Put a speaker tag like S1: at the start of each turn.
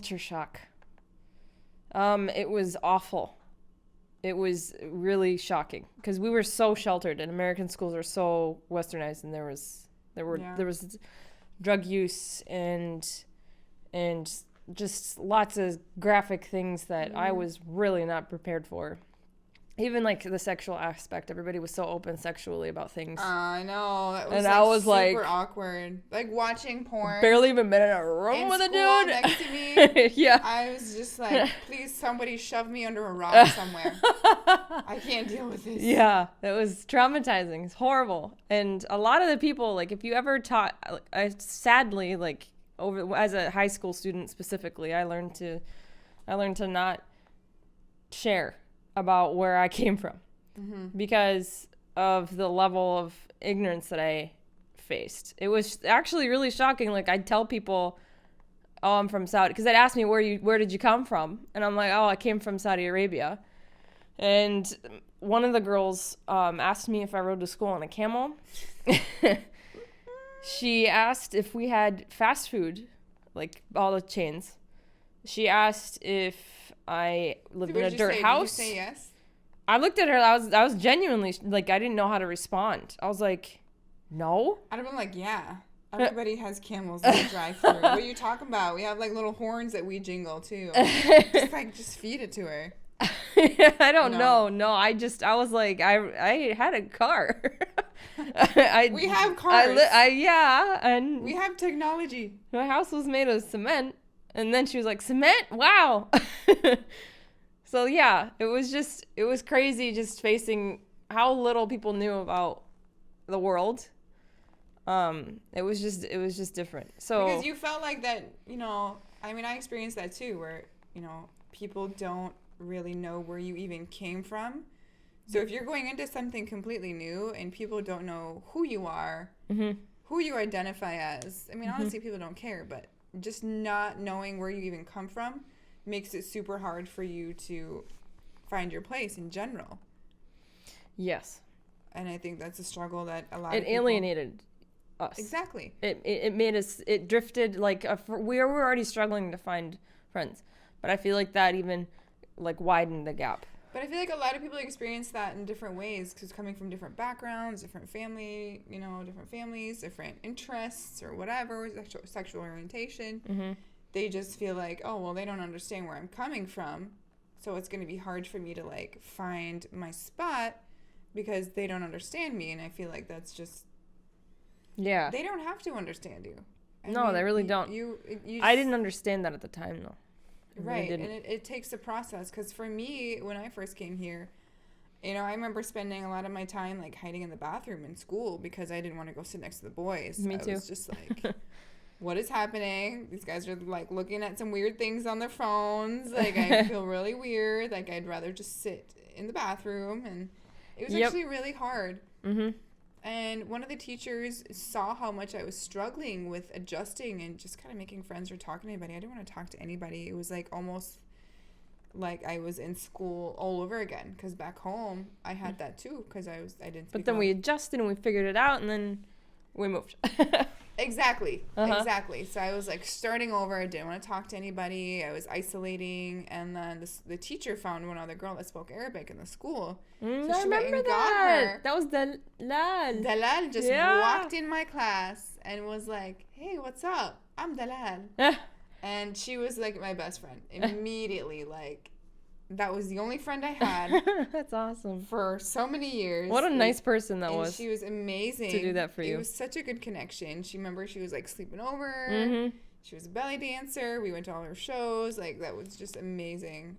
S1: culture shock. It was awful. It was really shocking because we were so sheltered, and American schools are so westernized, and there was drug use and just lots of graphic things that I was really not prepared for. Even like the sexual aspect, everybody was so open sexually about things.
S2: I know. It was
S1: and I was
S2: super awkward. Like watching porn.
S1: Barely even been in a room with a dude
S2: next to me.
S1: Yeah.
S2: I was just like, please somebody shove me under a rock somewhere. I can't deal with this.
S1: Yeah, it was traumatizing. It's horrible. And a lot of the people, like if you ever taught, sadly, like over as a high school student specifically, I learned to not share about where I came from because of the level of ignorance that I faced. It was actually really shocking. Like I'd tell people, oh, I'm from Saudi, because they'd ask me, where did you come from? And I'm like, oh, I came from Saudi Arabia. And one of the girls asked me if I rode to school on a camel. She asked if we had fast food, like all the chains. She asked if I lived in a dirt house.
S2: Did you say yes?
S1: I looked at her. I was genuinely like, I didn't know how to respond. I was like, no.
S2: I'd have been like, yeah. Everybody has camels in the drive-thru. What are you talking about? We have like little horns that we jingle too. Just feed it to her.
S1: I don't know. No, I was like, I had a car.
S2: We have cars.
S1: And
S2: we have technology.
S1: My house was made of cement. And then she was like, cement? Wow. So yeah, it was crazy just facing how little people knew about the world. It was just different. So
S2: because you felt like that, I mean, I experienced that too, where, people don't really know where you even came from. So if you're going into something completely new and people don't know who you are, who you identify as, I mean, honestly, people don't care, but just not knowing where you even come from makes it super hard for you to find your place in general.
S1: Yes.
S2: And I think that's a struggle that a lot of people...
S1: It alienated us.
S2: Exactly.
S1: It made us... It drifted, like... we were already struggling to find friends. But I feel like that even, like, widened the gap.
S2: But I feel like a lot of people experience that in different ways, because coming from different backgrounds, different family, different families, different interests or whatever, sexual orientation, they just feel like, oh, well, they don't understand where I'm coming from, so it's going to be hard for me to, like, find my spot because they don't understand me, and I feel like that's just...
S1: Yeah.
S2: They don't have to understand you.
S1: No, they really don't. I didn't understand that at the time, though.
S2: Right, and it takes a process, because for me, when I first came here, I remember spending a lot of my time, like, hiding in the bathroom in school because I didn't want to go sit next to the boys.
S1: Me too.
S2: I was just like, what is happening? These guys are, like, looking at some weird things on their phones. Like, I feel really weird. Like, I'd rather just sit in the bathroom, and it was actually really hard. And one of the teachers saw how much I was struggling with adjusting and just kind of making friends or talking to anybody. I didn't want to talk to anybody. It was like almost like I was in school all over again, because back home I had that too, because I didn't speak.
S1: But then we adjusted and we figured it out, and then we moved.
S2: Exactly. So I was like starting over. I didn't want to talk to anybody. I was isolating, and then the teacher found one other girl that spoke Arabic in the school. So
S1: I remember that. That was Dalal.
S2: Dalal just walked in my class and was like, "Hey, what's up? I'm Dalal." And she was like my best friend immediately. Like, that was the only friend I had.
S1: That's awesome.
S2: For so many years.
S1: What a nice person that was.
S2: She was amazing.
S1: To do that for you.
S2: It was such a good connection. She was like sleeping over. She was a belly dancer. We went to all her shows. Like, that was just amazing.